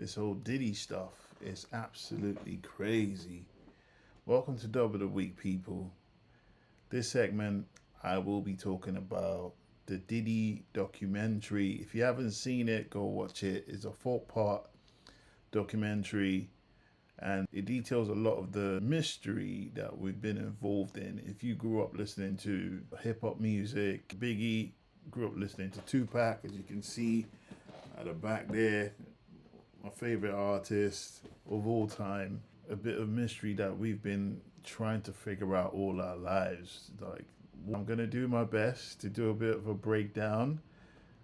This whole Diddy stuff is absolutely crazy. Welcome to Dub of the Week, people. This segment, I will be talking about the Diddy documentary. If you haven't seen it, go watch it. It's a 4-part documentary, and it details a lot of the mystery that we've been involved in. If you grew up listening to hip-hop music, Biggie grew up listening to Tupac, as you can see at the back there, my favorite artist of all time. A bit of mystery that we've been trying to figure out all our lives. Like, I'm gonna do my best to do a bit of a breakdown,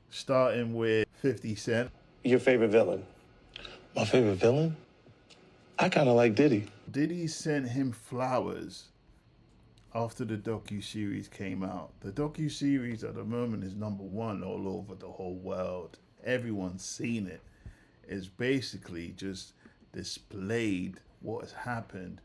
starting with 50 Cent. Your favorite villain? My favorite villain? I kind of like Diddy. Diddy sent him flowers after the docu-series came out. The docu-series at the moment is #1 all over the whole world. Everyone's seen it. It's basically just displayed what has happened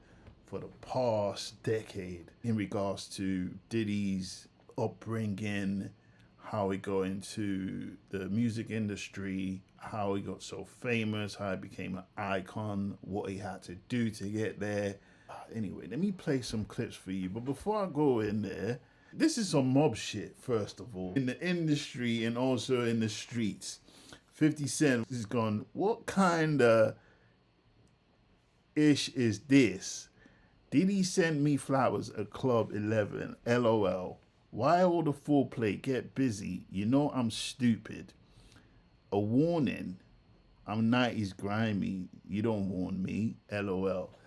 for the past decade in regards to Diddy's upbringing, how he got into the music industry, how he got so famous, how he became an icon, what he had to do to get there. Anyway, let me play some clips for you. But before I go in there, this is some mob shit, first of all. In the industry and also in the streets, 50 Cent is gone, what kind of ish is this? Diddy sent me flowers at Club 11, LOL. Why all the foreplay? Get busy. You know I'm stupid. A warning. I'm 90s grimy. You don't warn me. LOL.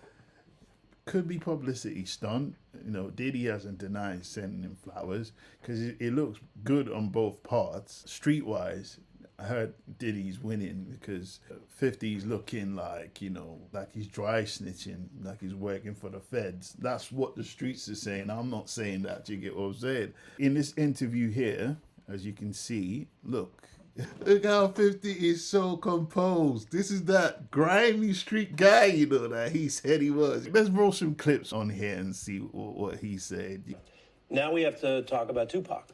Could be publicity stunt. You know, Diddy hasn't denied sending him flowers because it looks good on both parts. Streetwise, I heard Diddy's winning because 50's looking like, you know, like he's dry snitching, like he's working for the feds. That's what the streets are saying. I'm not saying that, you get what I'm saying. In this interview here, as you can see, look how 50 is so composed. This is that grimy street guy, you know, that he said he was. Let's roll some clips on here and see what he said. Now we have to talk about Tupac,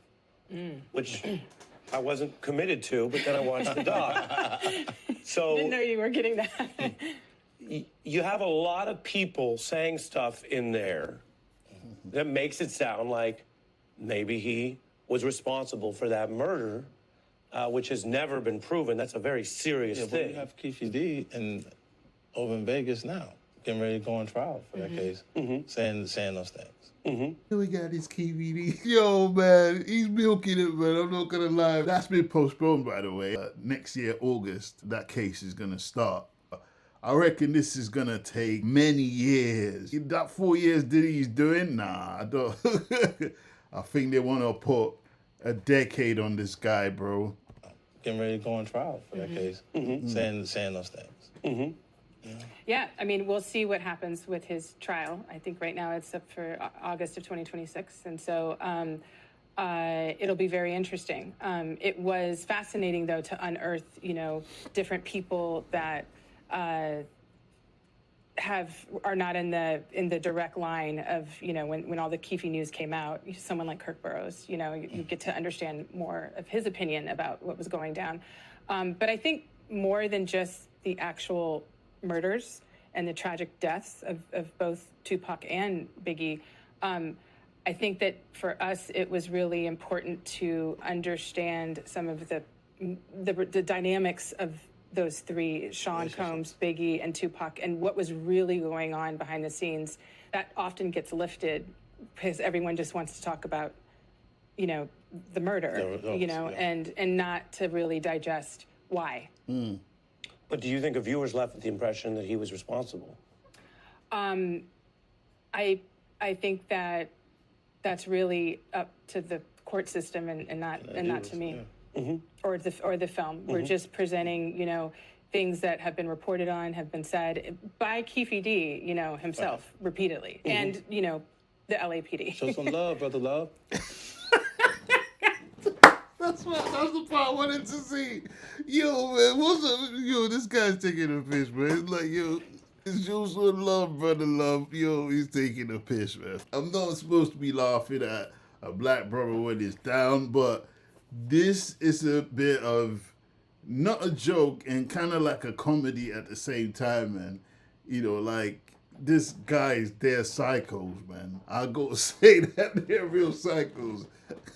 which I wasn't committed to, but then I watched the doc. So Didn't know you were getting that. you have a lot of people saying stuff in there that makes it sound like maybe he was responsible for that murder, which has never been proven. That's a very serious But thing. we have PDIDDY over in Vegas now, getting ready to go on trial for that case, saying those things. We got this KVD. Yo, man, he's milking it, man. I'm not gonna lie. That's been postponed, by the way. Next year, August, that case is gonna start. I reckon this is gonna take many years. That 4 years Diddy's doing? Nah, I don't. I think they wanna put a decade on this guy, bro. Getting ready to go on trial for that case, saying those things. Yeah, I mean, we'll see what happens with his trial. I think right now it's up for August of 2026. And so it'll be very interesting. It was fascinating, though, to unearth, you know, different people that are not in the direct line of, you know, when all the Keefe news came out, someone like Kirk Burroughs, you know, you get to understand more of his opinion about what was going down. But I think more than just the actual murders and the tragic deaths of both Tupac and Biggie, I think that for us it was really important to understand some of the dynamics of those three, Sean Combs, Biggie, and Tupac, and what was really going on behind the scenes. That often gets lifted because everyone just wants to talk about, you know, the murder, you know, and not to really digest why. But do you think the viewers left with the impression that he was responsible? I think that that's really up to the court system and not to me. Or the film. We're just presenting, you know, things that have been reported on, have been said by Keefe D, you know, himself repeatedly, and, you know, the LAPD. Show some love, brother love. That's the part I wanted to see. Yo, man, what's up? Yo, this guy's taking a piss, man. It's like, yo, it's show some love, brother love. Yo, he's taking a piss, man. I'm not supposed to be laughing at a black brother when he's down, but this is a bit of not a joke and kind of like a comedy at the same time, man. You know, like this guys, they're psychos, man. I go say that they're real psychos.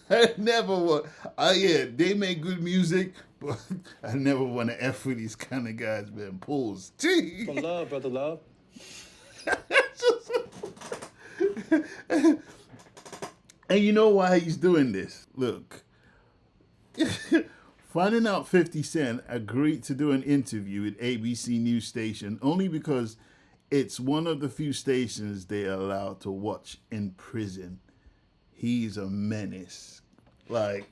I never want. Yeah, they make good music, but I never want to f with these kind of guys, man. Pause. From love, brother, love. And you know why he's doing this? Look, finding out 50 Cent agreed to do an interview with ABC News Station only because it's one of the few stations they're allowed to watch in prison. He's a menace. Like,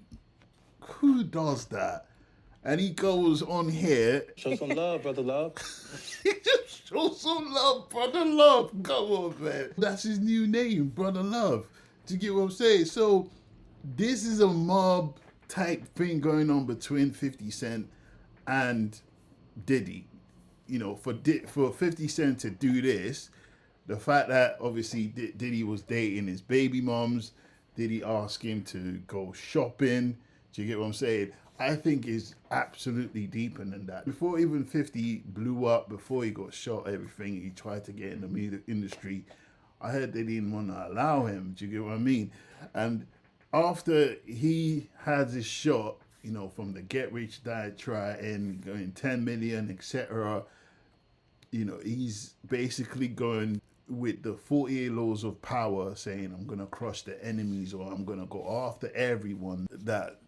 who does that? And he goes on here. Show some love, brother, love. He just shows some love, Brother Love. Come on, man. That's his new name, Brother Love. Do you get what I'm saying? So this is a mob type thing going on between 50 Cent and Diddy. You know, for 50 Cent to do this, the fact that obviously Diddy was dating his baby moms, Diddy asked him to go shopping. Do you get what I'm saying? I think is absolutely deeper than that. Before even 50 blew up, before he got shot, everything, he tried to get in the music industry. I heard they didn't want to allow him. Do you get what I mean? And after he had his shot, you know, from the Get Rich Dad try and going 10 million, etc., you know, he's basically going with the 48 laws of power, saying, I'm going to crush the enemies, or I'm going to go after everyone that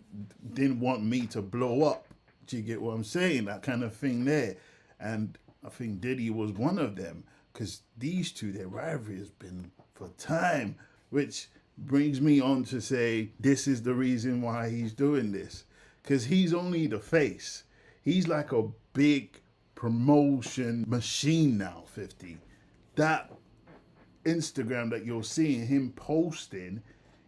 didn't want me to blow up. Do you get what I'm saying? That kind of thing there. And I think Diddy was one of them, because these two, their rivalry has been for time, which brings me on to say this is the reason why he's doing this, because he's only the face. He's like a big promotion machine now, 50. That Instagram that you're seeing him posting,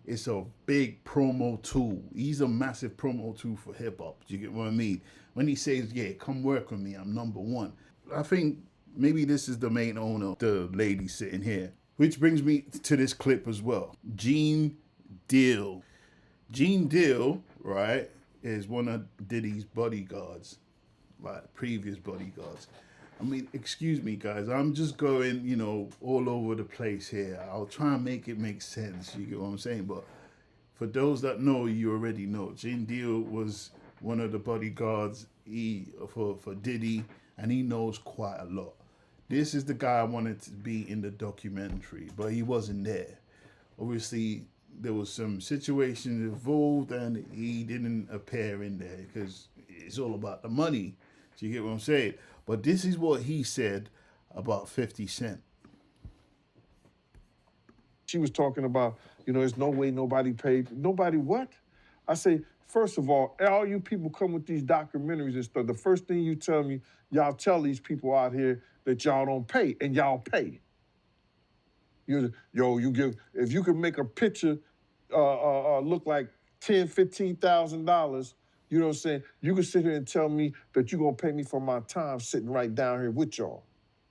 it's a big promo tool. He's a massive promo tool for hip hop. Do you get what I mean? When he says, yeah, come work with me, I'm number one. I think maybe this is the main owner, the lady sitting here. Which brings me to this clip as well. GENEDEAL. GENEDEAL, right, is one of Diddy's bodyguards, like previous bodyguards. I mean, excuse me, guys. I'm just going, you know, all over the place here. I'll try and make it make sense. You get what I'm saying? But for those that know, you already know. GENEDEAL was one of the bodyguards for Diddy, and he knows quite a lot. This is the guy I wanted to be in the documentary, but he wasn't there. Obviously, there was some situations involved, and he didn't appear in there because it's all about the money. Do you get what I'm saying? But this is what he said about 50 Cent. She was talking about, you know, there's no way nobody paid. Nobody what? I say, first of all you people come with these documentaries and stuff, the first thing you tell me, y'all tell these people out here that y'all don't pay, and y'all pay. You give, if you can make a picture look like $10,000, $15,000, you know what I'm saying? You can sit here and tell me that you're going to pay me for my time sitting right down here with y'all.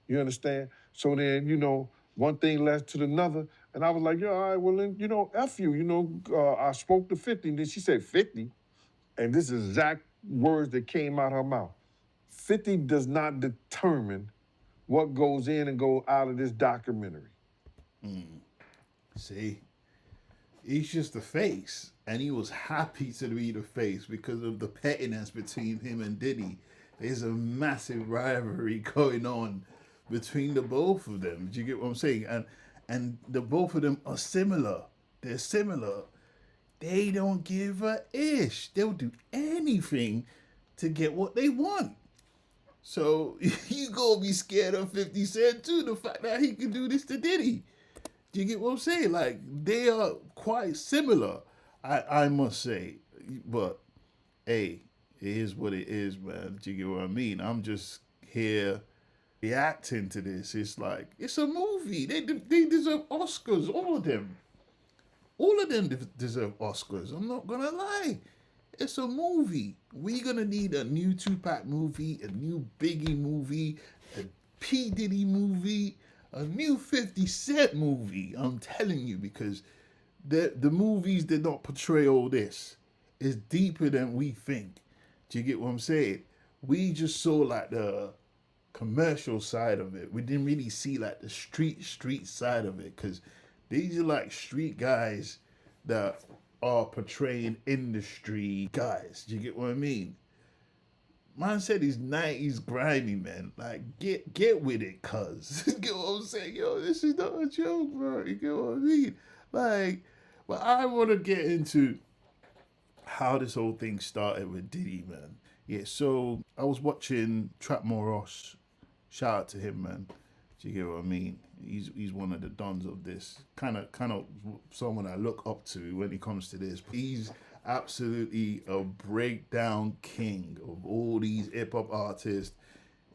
You understand? So then, you know, one thing led to another. And I was like, yeah, all right, well, then, you know, F you. You know, I spoke to 50, and then she said, 50? And this is exact words that came out her mouth. 50 does not determine what goes in and goes out of this documentary. See? He's just the face, and he was happy to be the face because of the pettiness between him and Diddy. There's a massive rivalry going on between the both of them. Do you get what I'm saying? And the both of them are similar. They're similar. They don't give a ish. They'll do anything to get what they want. So you gonna be scared of 50 Cent too, the fact that he can do this to Diddy. Do you get what I'm saying? Like, they are quite similar, I must say. But, hey, it is what it is, man. Do you get what I mean? I'm just here reacting to this. It's like, it's a movie. They deserve Oscars, all of them. All of them deserve Oscars. I'm not going to lie. It's a movie. We're going to need a new Tupac movie, a new Biggie movie, a P. Diddy movie, a new 50 Cent movie. I'm telling you, because the movies did not portray all this. It's deeper than we think. Do you get what I'm saying? we just saw like the commercial side of it. We didn't really see like the street side of it, because these are like street guys that are portraying industry guys. Do you get what I mean? Man said he's 90s grimy, man. Like, get with it, cuz. Get what I'm saying? Yo, this is not a joke, bro. You get what I mean? Like, but I want to get into how this whole thing started with Diddy, man. Yeah, so I was watching Trap Moros. Shout out to him, man. Do you get what I mean? He's one of the dons of this. Kind of someone I look up to when it comes to this. He's absolutely a breakdown king of all these hip-hop artists.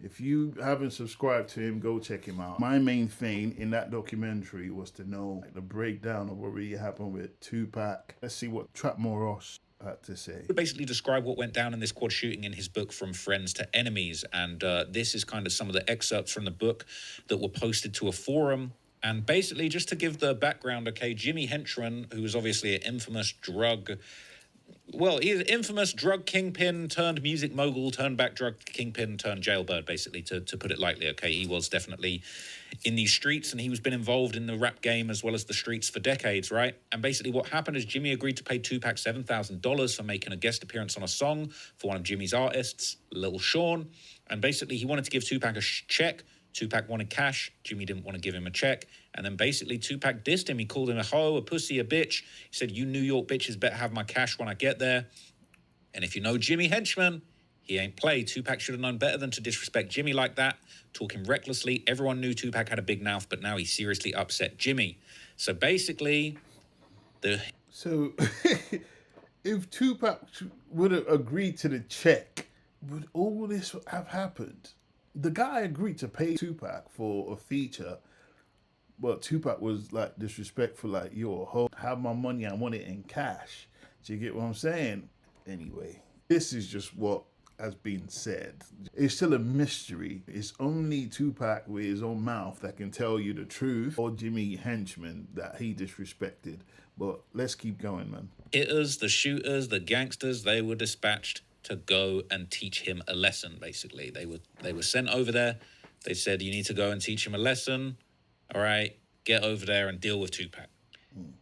If you haven't subscribed to him, go check him out. My main thing in that documentary was to know the breakdown of what really happened with Tupac. Let's see what Trap Moros had to say. Basically describe what went down in this quad shooting in his book From Friends to Enemies, and this is kind of some of the excerpts from the book that were posted to a forum. And basically, just to give the background, okay, Jimmy Henchman, who was obviously an infamous he's an infamous drug kingpin turned music mogul turned back drug kingpin turned jailbird, basically, to put it lightly. Okay, he was definitely in these streets, and he was been involved in the rap game as well as the streets for decades, right? And basically what happened is Jimmy agreed to pay Tupac $7,000 for making a guest appearance on a song for one of Jimmy's artists, Lil Sean. And basically he wanted to give Tupac a check. Tupac wanted cash. Jimmy didn't want to give him a check. And then basically Tupac dissed him. He called him a hoe, a pussy, a bitch. He said, you New York bitches better have my cash when I get there. And if you know Jimmy Henchman, he ain't played. Tupac should have known better than to disrespect Jimmy like that, talking recklessly. Everyone knew Tupac had a big mouth, but now he seriously upset Jimmy. So basically, So if Tupac would have agreed to the check, would all this have happened? The guy agreed to pay Tupac for a feature, but Tupac was like disrespectful, like, yo, have my money, I want it in cash. Do you get what I'm saying? Anyway, this is just what has been said. It's still a mystery. It's only Tupac with his own mouth that can tell you the truth, or Jimmy Henchman that he disrespected. But let's keep going, man. hitters, the shooters, the gangsters, they were dispatched to go and teach him a lesson, basically. They were sent over there. They said, you need to go and teach him a lesson. All right, get over there and deal with Tupac.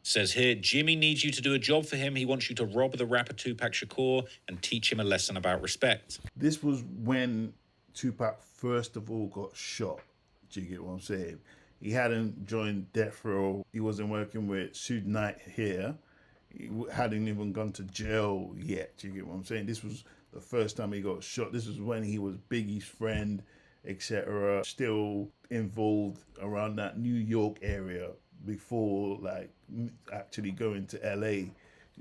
Says here, Jimmy needs you to do a job for him. He wants you to rob the rapper Tupac Shakur and teach him a lesson about respect. This was when Tupac first of all got shot. Do you get what I'm saying? He hadn't joined Death Row. He wasn't working with Suge Knight here. He hadn't even gone to jail yet. Do you get what I'm saying? This was the first time he got shot. This was when he was Biggie's friend, etc. Still involved around that New York area before like actually going to LA.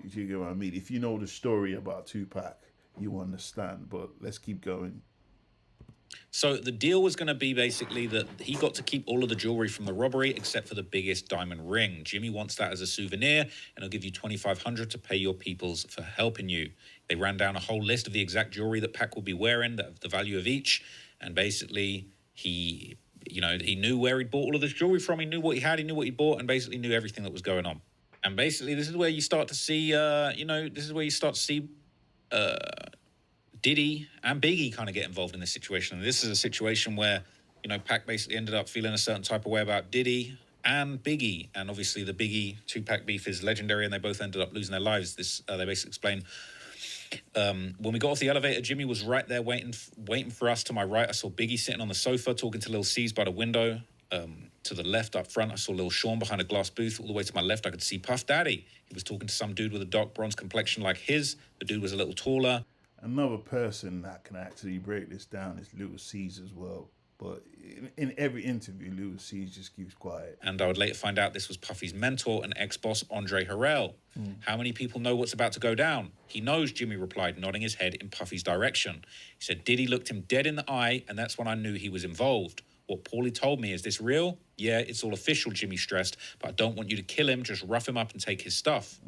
You get what I mean? If you know the story about Tupac, you understand. But let's keep going. So the deal was going to be basically that he got to keep all of the jewelry from the robbery except for the biggest diamond ring. Jimmy wants that as a souvenir, and he'll give you $2,500 to pay your peoples for helping you. They ran down a whole list of the exact jewelry that Pac will be wearing, the value of each, and basically he knew where he'd bought all of this jewelry from. He knew what he had, he knew what he bought, and basically knew everything that was going on. And basically, this is where you start to see, Diddy and Biggie kind of get involved in this situation. And this is a situation where, Pac basically ended up feeling a certain type of way about Diddy and Biggie. And obviously the Biggie-Tupac beef is legendary, and they both ended up losing their lives. They basically explain, when we got off the elevator, Jimmy was right there waiting for us. To my right, I saw Biggie sitting on the sofa talking to Lil C's by the window. To the left up front, I saw Lil Sean behind a glass booth. All the way to my left, I could see Puff Daddy. He was talking to some dude with a dark bronze complexion like his. The dude was a little taller. Another person that can actually break this down is Lil C's as well. But in every interview, Lil C's just keeps quiet. And I would later find out this was Puffy's mentor and ex-boss, Andre Harrell. How many people know what's about to go down? He knows, Jimmy replied, nodding his head in Puffy's direction. He said, Diddy looked him dead in the eye, and that's when I knew he was involved. What Paulie told me, is this real? Yeah, it's all official, Jimmy stressed, but I don't want you to kill him, just rough him up and take his stuff.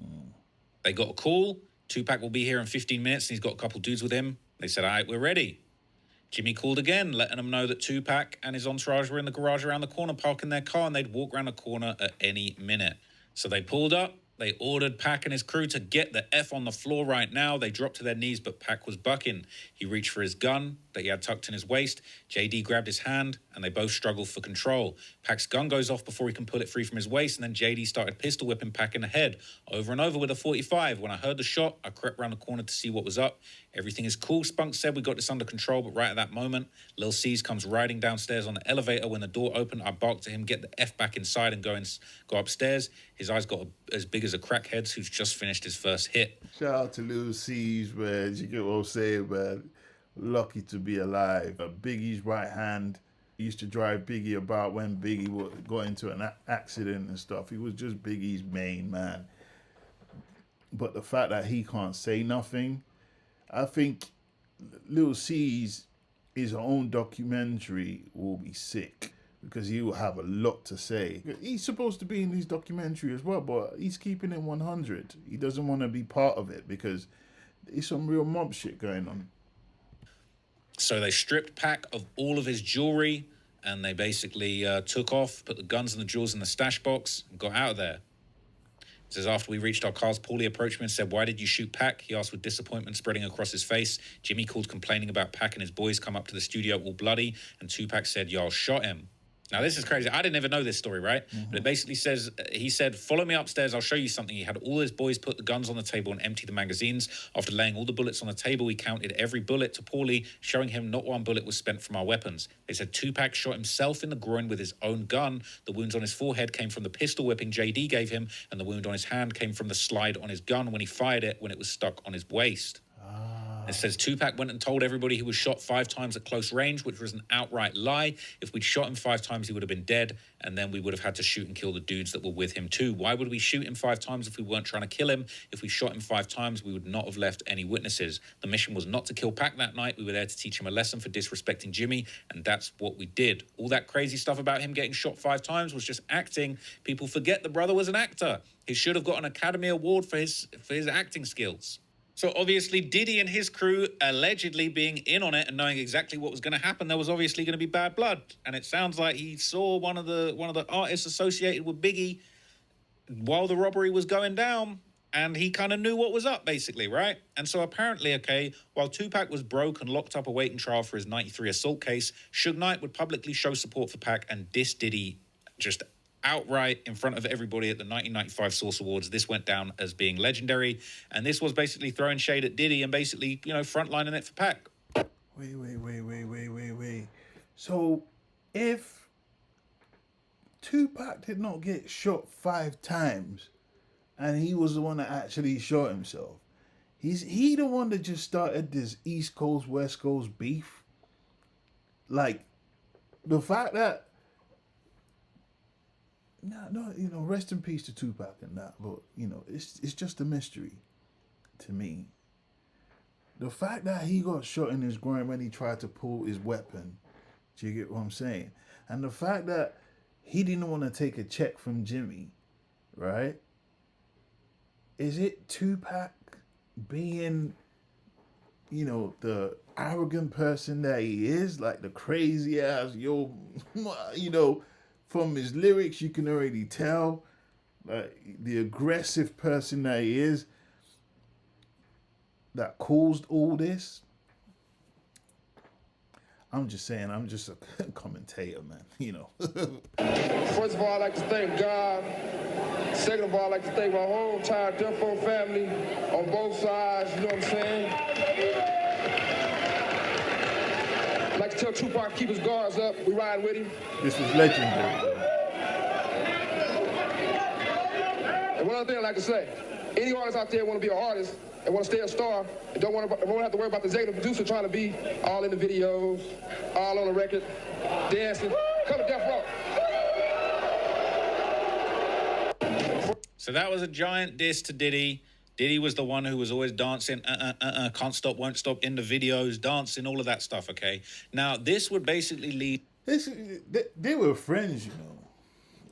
They got a call. Tupac will be here in 15 minutes, and he's got a couple dudes with him. They said, all right, we're ready. Jimmy called again, letting them know that Tupac and his entourage were in the garage around the corner, parking their car, and they'd walk around the corner at any minute. So they pulled up, They ordered Pac and his crew to get the F on the floor right now. They dropped to their knees, but Pac was bucking. He reached for his gun that he had tucked in his waist. JD grabbed his hand, and they both struggled for control. Pac's gun goes off before he can pull it free from his waist, and then JD started pistol whipping Pac in the head, over and over with a 45. When I heard the shot, I crept around the corner to see what was up. Everything is cool, Spunk said. We got this under control, but right at that moment, Lil C's comes riding downstairs on the elevator. When the door opened, I barked to him, get the F back inside and go upstairs. His eyes got as big as a crackhead's who's just finished his first hit. Shout out to Lil C's, man. You get what I'm saying, man. Lucky to be alive. Biggie's right hand. He used to drive Biggie about when Biggie got into an accident and stuff. He was just Biggie's main man. But the fact that he can't say nothing, I think Lil C's his own documentary will be sick because he will have a lot to say. He's supposed to be in his documentary as well, but he's keeping it 100. He doesn't want to be part of it because there's some real mob shit going on. So they stripped Pac of all of his jewelry and they basically took off, put the guns and the jewels in the stash box and got out of there. It says, after we reached our cars, Paulie approached me and said, "Why did you shoot Pac?" He asked with disappointment spreading across his face. Jimmy called complaining about Pac and his boys come up to the studio all bloody, and Tupac said, "Y'all shot him." Now, this is crazy. I didn't ever know this story, right? But it basically says, he said, "Follow me upstairs, I'll show you something." He had all his boys put the guns on the table and empty the magazines. After laying all the bullets on the table, he counted every bullet to Paulie, showing him not one bullet was spent from our weapons. They said Tupac shot himself in the groin with his own gun. The wounds on his forehead came from the pistol whipping JD gave him, and the wound on his hand came from the slide on his gun when he fired it when it was stuck on his waist. It says Tupac went and told everybody he was shot 5 times at close range, which was an outright lie. If we'd shot him 5 times, he would have been dead, and then we would have had to shoot and kill the dudes that were with him too. Why would we shoot him 5 times if we weren't trying to kill him? If we shot him 5 times, we would not have left any witnesses. The mission was not to kill Pac that night. We were there to teach him a lesson for disrespecting Jimmy, and that's what we did. All that crazy stuff about him getting shot 5 times was just acting. People forget the brother was an actor. He should have got an Academy Award for his acting skills. So obviously Diddy and his crew allegedly being in on it and knowing exactly what was going to happen, there was obviously going to be bad blood. And it sounds like he saw one of the artists associated with Biggie while the robbery was going down, and he kind of knew what was up, basically, right? And so apparently, okay, while Tupac was broke and locked up awaiting trial for his 93 assault case, Suge Knight would publicly show support for Pac and diss Diddy just outright in front of everybody at the 1995 Source Awards. This went down as being legendary, and this was basically throwing shade at Diddy and basically, you know, frontlining it for Pac. Wait. So, if Tupac did not get shot 5 times, and he was the one that actually shot himself, he the one that just started this East Coast, West Coast beef? Like, the fact that no, you know, rest in peace to Tupac and that, but, you know, it's just a mystery to me. The fact that he got shot in his groin when he tried to pull his weapon, do you get what I'm saying? And the fact that he didn't want to take a check from Jimmy, right? Is it Tupac being, you know, the arrogant person that he is, like the crazy ass, you know, from his lyrics, you can already tell, like, the aggressive person that he is, that caused all this. I'm just saying, I'm just a commentator, man, you know. First of all, I'd like to thank God. Second of all, I'd like to thank my whole entire Death Row family on both sides, you know what I'm saying? I'd like to tell Tupac to keep his guards up. We ride with him. This was legendary. And one other thing I'd like to say, any artist out there want to be an artist and want to stay a star and don't want to have to worry about the executive producer trying to be all in the videos, all on the record, dancing, come to Death Row. So that was a giant diss to Diddy. Diddy was the one who was always dancing, can't stop, won't stop in the videos, dancing, all of that stuff, okay? Now, this would basically lead... They were friends, you know.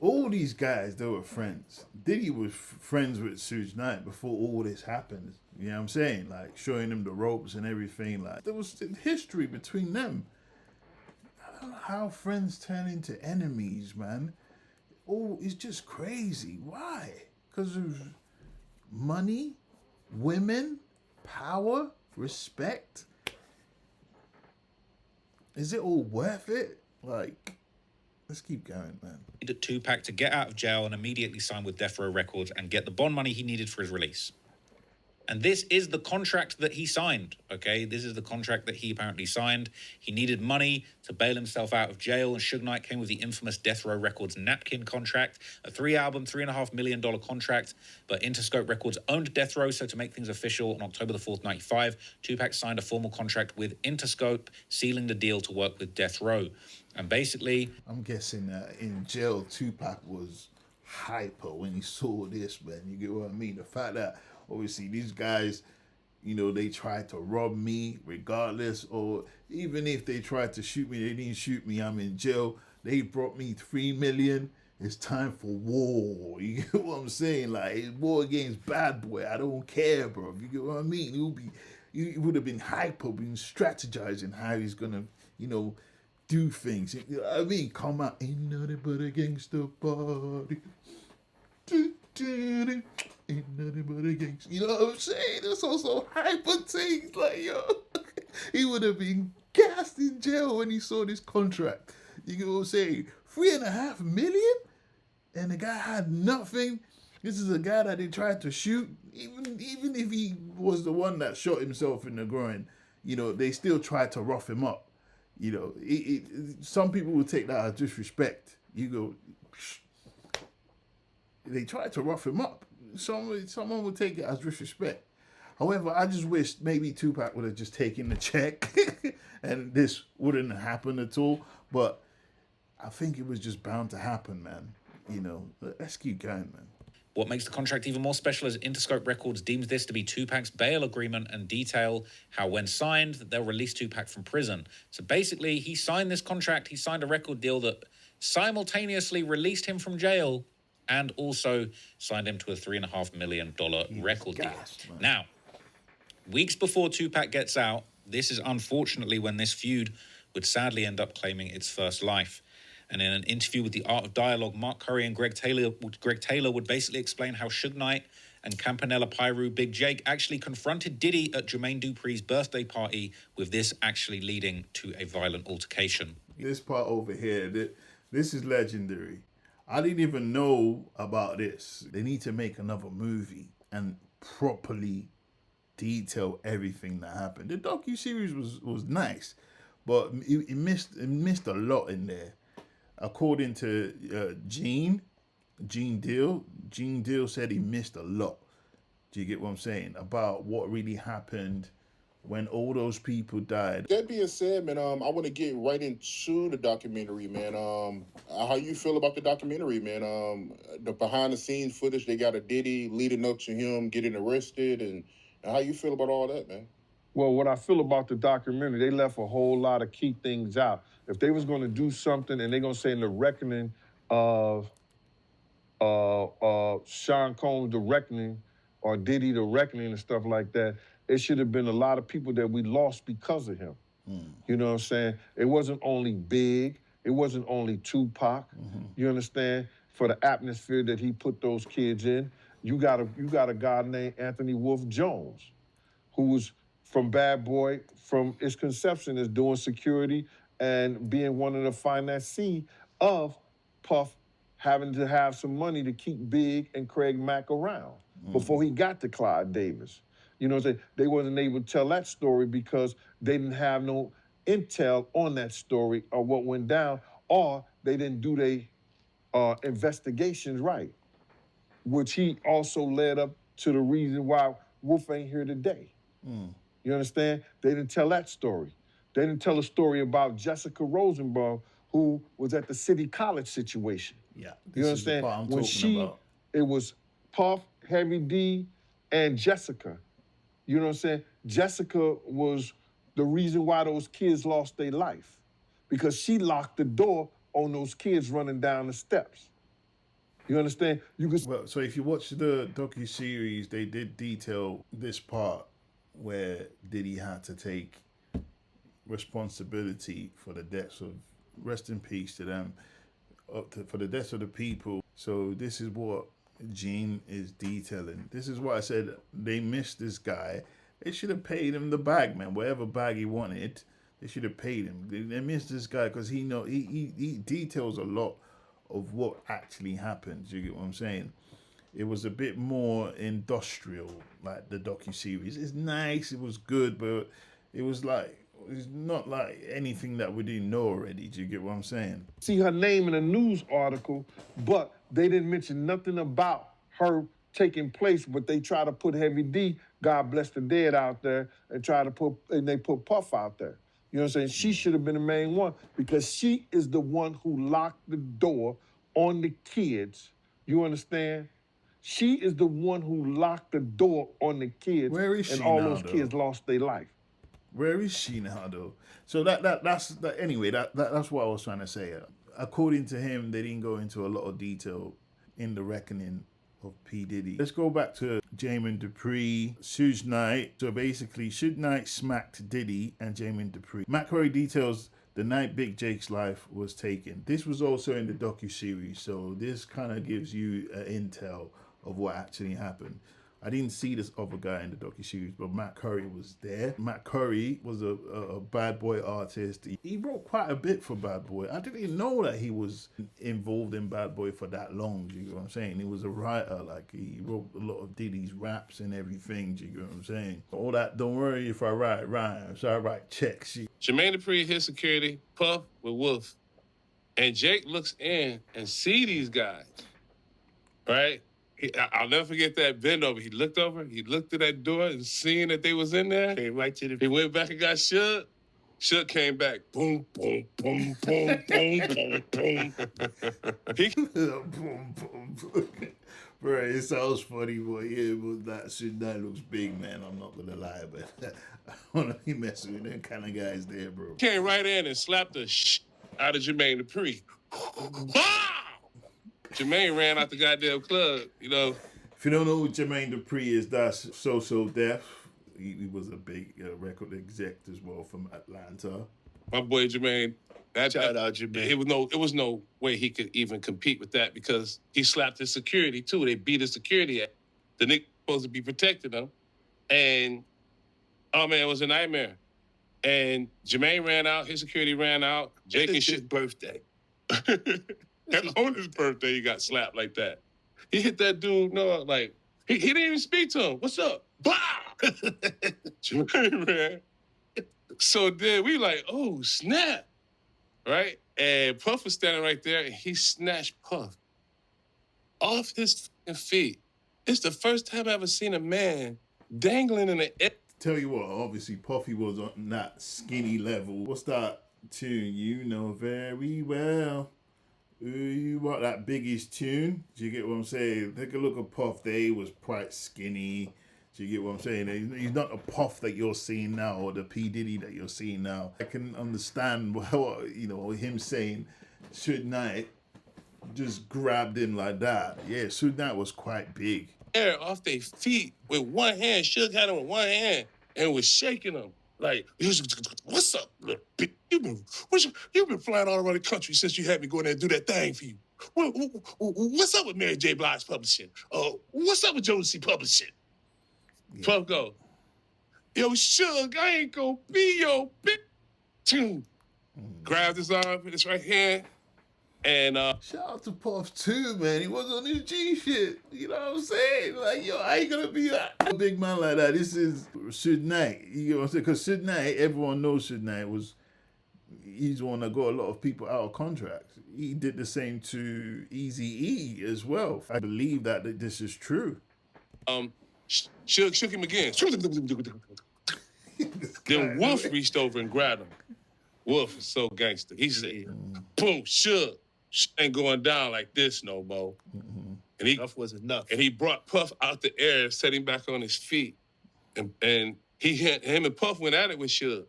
All these guys, they were friends. Diddy was friends with Suge Knight before all this happened. You know what I'm saying? Like, showing him the ropes and everything. Like, there was history between them. I don't know how friends turn into enemies, man. Oh, it's just crazy. Why? Because of money, women, power, respect. Is it all worth it? Like, let's keep going, man. Needed Tupac to get out of jail and immediately sign with Death Row Records and get the bond money he needed for his release. And this is the contract that he signed, okay? This is the contract that he apparently signed. He needed money to bail himself out of jail, and Suge Knight came with the infamous Death Row Records napkin contract, a 3-album, $3.5 million contract, but Interscope Records owned Death Row, so to make things official, on October the 4th, 95, Tupac signed a formal contract with Interscope, sealing the deal to work with Death Row. And basically... I'm guessing that in jail, Tupac was hyper when he saw this, man. You get what I mean? The fact that, obviously, these guys, you know, they tried to rob me regardless, or even if they tried to shoot me, they didn't shoot me, I'm in jail. They brought me $3 million. It's time for war. You get what I'm saying? Like, it's war against Bad Boy. I don't care, bro. You get what I mean? He would have been hyper, been strategizing how he's gonna, you know, do things. You know what I mean? Come out, ain't nothing but a gangster party. Ain't nothing but a gangster. You know what I'm saying? It's also hyper things. Like, yo, he would have been gassed in jail when he saw this contract. You know what I'm saying? $3.5 million? And the guy had nothing. This is a guy that they tried to shoot. Even if he was the one that shot himself in the groin, you know, they still tried to rough him up. You know, some people will take that as disrespect. You go, they tried to rough him up. Someone would take it as disrespect. However, I just wish maybe Tupac would have just taken the check and this wouldn't happen at all. But I think it was just bound to happen, man. You know, let's keep going, man. What makes the contract even more special is Interscope Records deems this to be Tupac's bail agreement and detail how, when signed, that they'll release Tupac from prison. So basically, he signed this contract, he signed a record deal that simultaneously released him from jail and also signed him to a $3.5 million record deal. Man. Now, weeks before Tupac gets out, this is unfortunately when this feud would sadly end up claiming its first life. And in an interview with The Art of Dialogue, Mark Curry and Greg Taylor would basically explain how Suge Knight and Campanella Pyru Big Jake actually confronted Diddy at Jermaine Dupri's birthday party, with this actually leading to a violent altercation. This part over here, this is legendary. I didn't even know about this. They need to make another movie and properly detail everything that happened. The docuseries was nice, but it missed a lot in there. According to GENEDEAL said he missed a lot. Do you get what I'm saying? About what really happened when all those people died. That being said, man, I want to get right into the documentary, man. How you feel about the documentary, man? The behind the scenes footage they got of Diddy leading up to him getting arrested, and how you feel about all that, man? Well, what I feel about the documentary, they left a whole lot of key things out. If they was going to do something and they're going to say in the reckoning of Sean Combs, the reckoning, or Diddy, the reckoning and stuff like that, it should have been a lot of people that we lost because of him. You know what I'm saying? It wasn't only Big. It wasn't only Tupac. You understand? For the atmosphere that he put those kids in. You got a guy named Anthony Wolf Jones, who was from Bad Boy, from its conception as doing security and being one of the financiers of Puff having to have some money to keep Big and Craig Mack around before he got to Clyde Davis. You know what I'm saying? They wasn't able to tell that story because they didn't have no intel on that story or what went down, or they didn't do their investigations right, which he also led up to the reason why Wolf ain't here today. You understand? They didn't tell that story. They didn't tell a story about Jessica Rosenbaum, who was at the City College situation. Yeah, you understand? When it was Puff, Heavy D, and Jessica. You know what I'm saying? Jessica was the reason why those kids lost their life, because she locked the door on those kids running down the steps. You understand? Well, so if you watch the docuseries, they did detail this part where Diddy had to take responsibility for the deaths of, rest in peace to them, for the deaths of the people. So this is what Gene is detailing. This is why I said they missed this guy. They should have paid him the bag, man. Whatever bag he wanted, they should have paid him. They missed this guy because he details a lot of what actually happened. You get what I'm saying? It was a bit more industrial, like the docuseries. It's nice, it was good, but it was like, it's not like anything that we didn't know already. Do you get what I'm saying? See her name in a news article, but they didn't mention nothing about her taking place, but they try to put Heavy D, God bless the dead, out there and they put Puff out there. You know what I'm saying? She should have been the main one because she is the one who locked the door on the kids. You understand? She is the one who locked the door on the kids. Where is she and all now, those though? kids lost their life. Where is she now, though? So anyway, that's what I was trying to say. According to him, they didn't go into a lot of detail in the reckoning of P. Diddy. Let's go back to Jamin Dupree, Suge Knight. So basically, Suge Knight smacked Diddy and Jamin Dupree. Matt Corey details the night Big Jake's life was taken. This was also in the docuseries, so this kind of gives you an intel of what actually happened. I didn't see this other guy in the docuseries, but Matt Curry was there. Matt Curry was a Bad Boy artist. He wrote quite a bit for Bad Boy. I didn't even know that he was involved in Bad Boy for that long. Do you know what I'm saying? He was a writer. Like, he wrote a lot of Diddy's raps and everything. Do you know what I'm saying? All that, don't worry if I write rhymes, I write checks. Jermaine Dupri, his security, Puff with Wolf. And Jake looks in and see these guys, right? I'll never forget that bend over. He looked over, he looked at that door and seeing that they was in there. Came right to the... He went back and got Suge. Suge came back. Boom, boom, boom, boom, boom, boom, boom. Boom, boom, boom. Bro, it sounds funny, but yeah, but that shit that looks big, man. I'm not gonna lie, but I don't know, he messing with them kind of guys there, bro. Came right in and slapped the shit out of Jermaine Dupri. Jermaine ran out the goddamn club, you know. If you don't know who Jermaine Dupri is, that's So Def. He was a big record exec as well from Atlanta. My boy Jermaine. Shout out Jermaine. It was no way he could even compete with that because he slapped his security too. They beat his security at. The nigga supposed to be protecting them. And, oh man, it was a nightmare. And Jermaine ran out, his security ran out. Jake and his birthday. And on his birthday, he got slapped like that. He hit that dude, no, like, he didn't even speak to him. What's up? Bah! Jermaine ran. So then we like, oh, snap. Right? And Puff was standing right there, and he snatched Puff off his feet. It's the first time I ever seen a man dangling in the air. Tell you what, obviously Puffy was on that skinny level. What's that tune? You know very well. You want that Biggie's tune? Do you get what I'm saying? Take a look at Puff. They was quite skinny. Do you get what I'm saying? He's not a Puff that you're seeing now or the P. Diddy that you're seeing now. I can understand him saying Suge Knight just grabbed him like that. Yeah, Suge Knight was quite big. Air off their feet with one hand. Suge had him with one hand and was shaking them. Like, what's up, little bitch? You've been flying all around the country since you had me go in there and do that thing for you. What's up with Mary J. Blige Publishing? What's up with Jodeci Publishing? Yeah. Puff go, yo, Suge, I ain't gonna be your bitch. Grabbed his arm with his right hand. And shout out to Puff too, man. He was on his G shit. You know what I'm saying? Like, yo, I ain't gonna be a big man like that. This is Suge Knight. You know what I'm saying? Because Suge Knight, everyone knows Suge Knight he's the one that got a lot of people out of contracts. He did the same to Eazy-E as well. I believe that this is true. Suge shook him again. Then Wolf reached over and grabbed him. Wolf is so gangster. He said, boom, Suge ain't going down like this no more. Mm-hmm. And enough was enough. And he brought Puff out the air, set him back on his feet. And him and Puff went at it with Suge.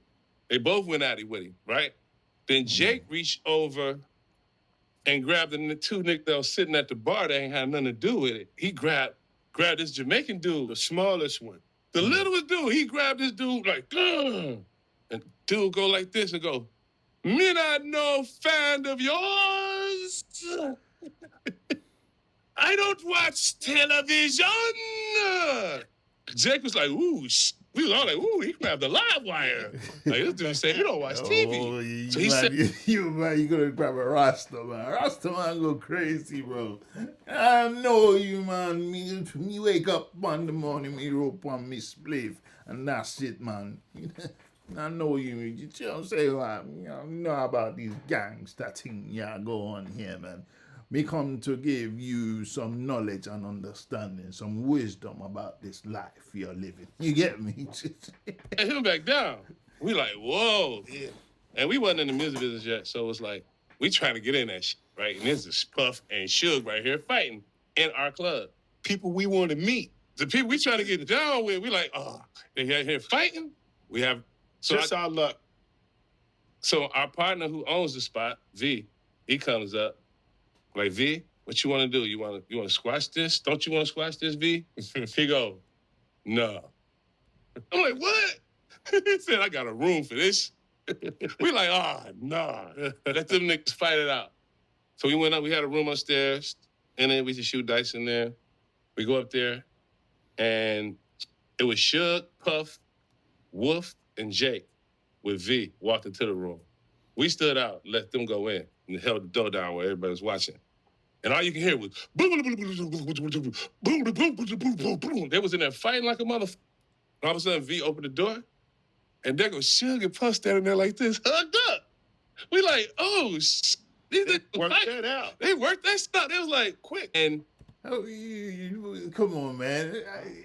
They both went at it with him, right? Then Jake reached over and grabbed the two niggas that was sitting at the bar that ain't had nothing to do with it. He grabbed this Jamaican dude, the smallest one. The littlest dude, he grabbed this dude like, ugh. And dude go like this and go, me not no fan of yours. I don't watch television. Jake was like, ooh, we was all like, ooh, he grabbed the live wire. Like, this dude said, you don't watch TV. Oh, So he said, you gonna grab a Rasta, man. Rasta man go crazy, bro. I know you, man. Me wake up one the morning, me rope on me spliff, and that's it, man. I know you. You don't say what you know about these gangs that thing yeah go on here, man. Me come to give you some knowledge and understanding, some wisdom about this life you're living. You get me? and him back down. We like, whoa. Yeah. And we wasn't in the music business yet, so it was like, we trying to get in that shit, right? And this is Puff and Suge right here fighting in our club. People we want to meet. The people we trying to get down with, we like, oh, they here fighting? We have... So just our luck. So our partner who owns the spot, V, he comes up. Like, V, what you want to do? You want to squash this? Don't you want to squash this, V? He go, no. I'm like, what? He said, I got a room for this. We like, nah. Let them niggas fight it out. So we went up, we had a room upstairs, and then we just shoot dice in there. We go up there, and it was Suge, Puff, Wolf, and Jake with V walked into the room. We stood out, let them go in, and held the door down where everybody was watching. And all you can hear was boom, boom, boom, boom, boom. They was in there fighting like a motherfucker. All of a sudden, V opened the door, and there goes Suge and Puff standing there like this, hugged up. We like, oh, they worked that out. They worked that stuff. They was like, quick. And come on, man.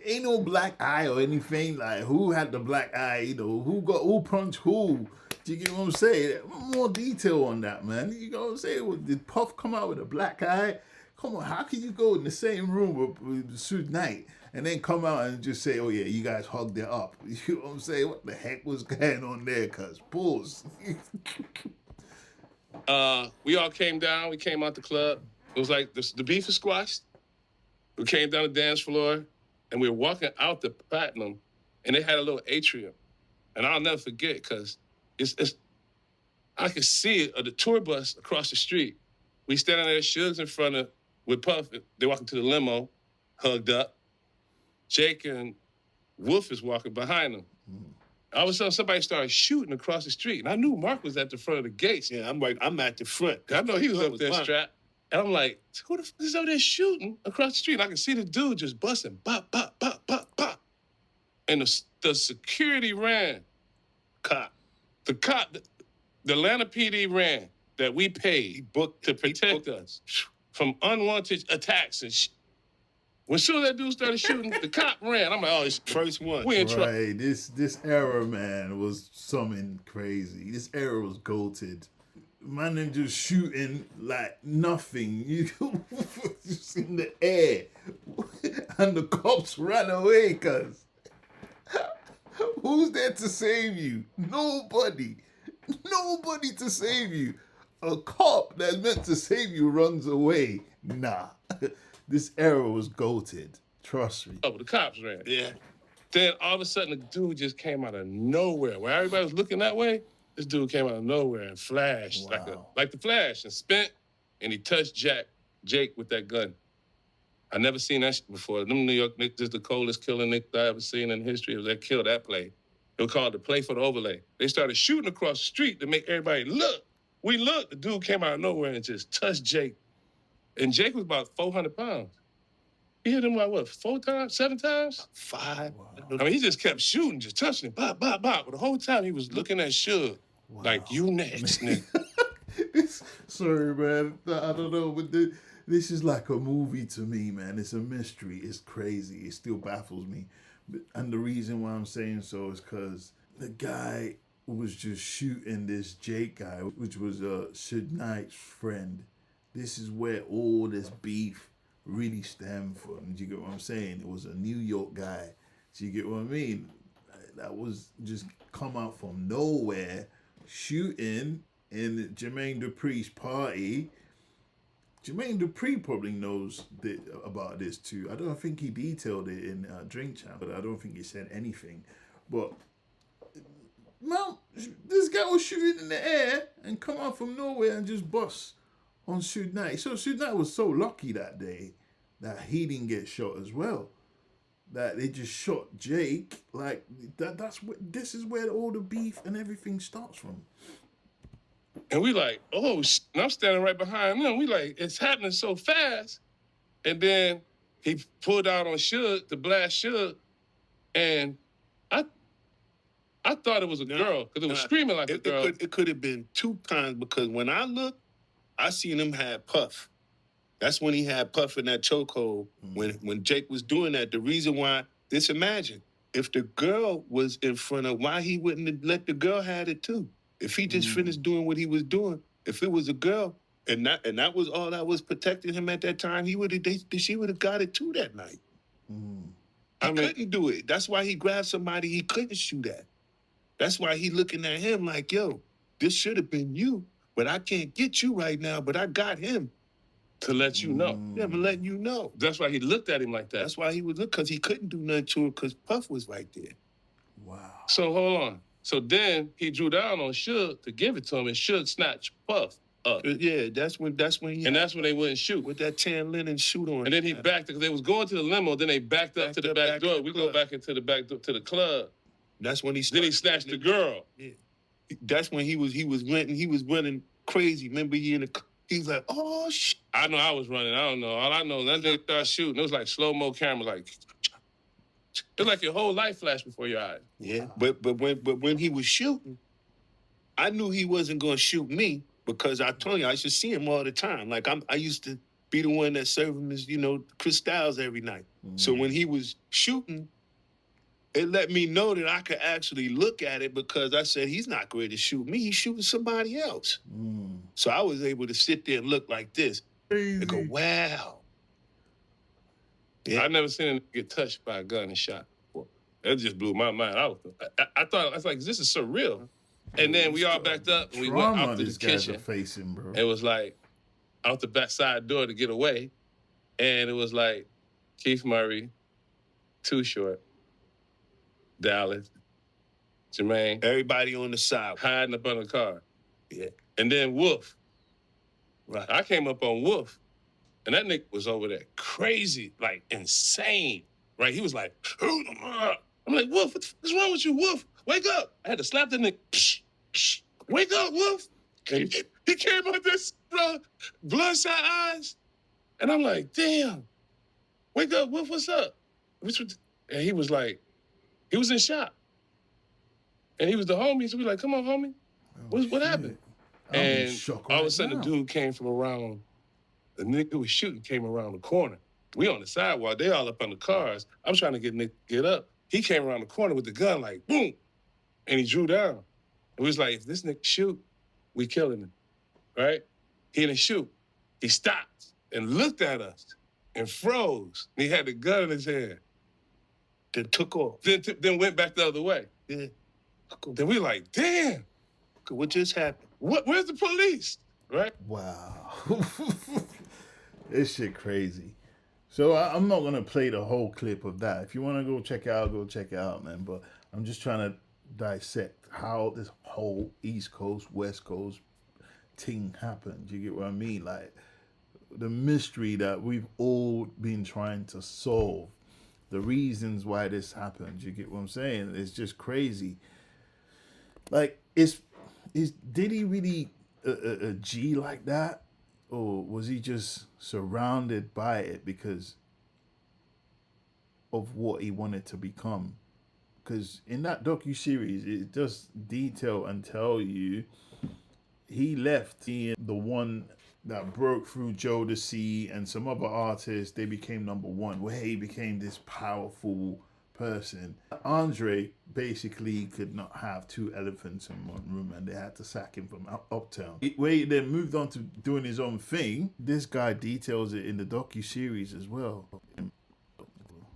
Ain't no black eye or anything. Like, who had the black eye? You know, who punched who? Do you get what I'm saying? More detail on that, man. You know what I'm saying? Did Puff come out with a black eye? Come on, how can you go in the same room with Suge Knight and then come out and just say, oh yeah, you guys hugged it up? You know what I'm saying? What the heck was going on there? Cuz, pause. We all came down. We came out the club. It was like the beef is squashed. We came down the dance floor, and we were walking out the Platinum, and they had a little atrium. And I'll never forget, because I could see it, the tour bus across the street. We standing there, Suge's in front of, with Puff, they walking to the limo, hugged up. Jake and Wolf is walking behind them. All of a sudden, somebody started shooting across the street. And I knew Mark was at the front of the gates. Yeah, I'm like, I'm at the front. I know he was up there strapped. And I'm like, who the fuck is out there shooting across the street? And I can see the dude just busting, bop, bop, bop, bop, bop. And the security ran. The Atlanta PD ran that we paid to protect us from unwanted attacks and shit. When soon as that dude started shooting, the cop ran. I'm like, oh, it's the first one. We in trouble. Right, this era, man, was something crazy. This era was goated. Man, them just shooting like nothing. You just in the air. And the cops ran away, cuz. Who's there to save you? Nobody. Nobody to save you. A cop that's meant to save you runs away. Nah. This era was goated. Trust me. Oh, the cops ran. Yeah. Then all of a sudden, the dude just came out of nowhere. Where everybody was looking that way, this dude came out of nowhere and flashed like the Flash and spent, and he touched Jake with that gun. I never seen that shit before. Them New York Knicks is the coldest killing Knicks I ever seen in history. They killed that play. It was called the play for the overlay. They started shooting across the street to make everybody look. We looked. The dude came out of nowhere and just touched Jake. And Jake was about 400 pounds. He hit him like, what, 4 times, 7 times? 5. Wow. I mean, he just kept shooting, just touching him, bop, bop, bop. But the whole time he was looking at Suge like, you next, nigga. Sorry, man. I don't know, but this is like a movie to me, man. It's a mystery. It's crazy. It still baffles me. And the reason why I'm saying so is because the guy was just shooting this Jake guy, which was Suge Knight's friend. This is where all this beef really stemmed from. Do you get what I'm saying? It was a New York guy. Do you get what I mean? That was just come out from nowhere, shooting in Jermaine Dupri's party. Jermaine Dupri probably knows about this too. I don't think he detailed it in Drink Champ, but I don't think he said anything. But man, this guy was shooting in the air and come out from nowhere and just bust on Suge Knight. So Suge Knight was so lucky that day. that he didn't get shot as well. That they just shot Jake. Like that's what this is where all the beef and everything starts from. And we like, oh, and I'm standing right behind them. We like, it's happening so fast. And then he pulled out on Suge to blast Suge, and I thought it was a girl because it was screaming like a girl. It could have been two times because when I looked, I seen him have Puff. That's when he had Puff in that chokehold. When Jake was doing that, the reason why, just imagine, if the girl was in front of, why he wouldn't have let the girl have it too? If he just finished doing what he was doing, if it was a girl, and that was all that was protecting him at that time, she would have got it too that night. He couldn't do it. That's why he grabbed somebody he couldn't shoot at. That's why he looking at him like, yo, this should have been you, but I can't get you right now, but I got him. To let you know. Yeah, I'm letting you know. That's why he looked at him like that. That's why he was because he couldn't do nothing to him because Puff was right there. Wow. So hold on. So then he drew down on Suge to give it to him, and Suge snatched Puff up. Yeah, that's when he and that's when they wouldn't shoot. With that tan linen suit on. And then he backed because they was going to the limo, then they backed up to the back door. We go back into the back door to the club. That's when he snatched the girl. Yeah. That's when he was running crazy. Remember he's like, oh shit. I know I was running. I don't know. All I know, that nigga started shooting. It was like slow-mo camera, like it was like your whole life flashed before your eyes. Yeah. But when he was shooting, I knew he wasn't gonna shoot me because I told you I used to see him all the time. Like I used to be the one that served him his, crystals every night. So when he was shooting, it let me know that I could actually look at it because I said, he's not going to shoot me. He's shooting somebody else. So I was able to sit there and look like this and go, wow. Yeah. I never seen him get touched by a gun and shot before. That just blew my mind. I thought, I was like, this is surreal. And then we all backed up and we went out to the kitchen. Facing, bro. It was like out the back side door to get away. And it was like Keith Murray, Too Short, Dallas, Jermaine. Everybody on the side. Hiding up under the car. Yeah. And then Wolf. Right. I came up on Wolf, and that nigga was over there crazy, like insane, right? He was like, I'm like, Wolf, what's wrong with you, Wolf? Wake up. I had to slap that nigga. Psh, psh, wake up, Wolf. He came out this, bro, bloodshot eyes. And I'm like, damn. Wake up, Wolf, what's up? And he was like, he was in shock. And he was the homie, so we like, come on, homie. What happened? And all of a sudden, the dude came from around, the nigga who was shooting came around the corner. We on the sidewalk, they all up on the cars. I'm trying to get Nick to get up. He came around the corner with the gun, like, boom. And he drew down. It was like, if this nigga shoot, we killing him, right? He didn't shoot. He stopped and looked at us and froze. And he had the gun in his hand. Then took off. Then went back the other way. Yeah. Then we like, damn. What just happened? Where's the police? Right? Wow. This shit crazy. So I'm not going to play the whole clip of that. If you want to go check it out, man. But I'm just trying to dissect how this whole East Coast, West Coast thing happened. You get what I mean? Like, the mystery that we've all been trying to solve. The reasons why this happened. You get what I'm saying? It's just crazy. Like, is Diddy really a G like that? Or was he just surrounded by it because of what he wanted to become? Because in that docuseries, it does detail and tell you he left the one that broke through Jodeci and some other artists. They became #1, where he became this powerful person. Andre basically could not have two elephants in one room, and they had to sack him from Uptown. Where he then moved on to doing his own thing. This guy details it in the docuseries as well.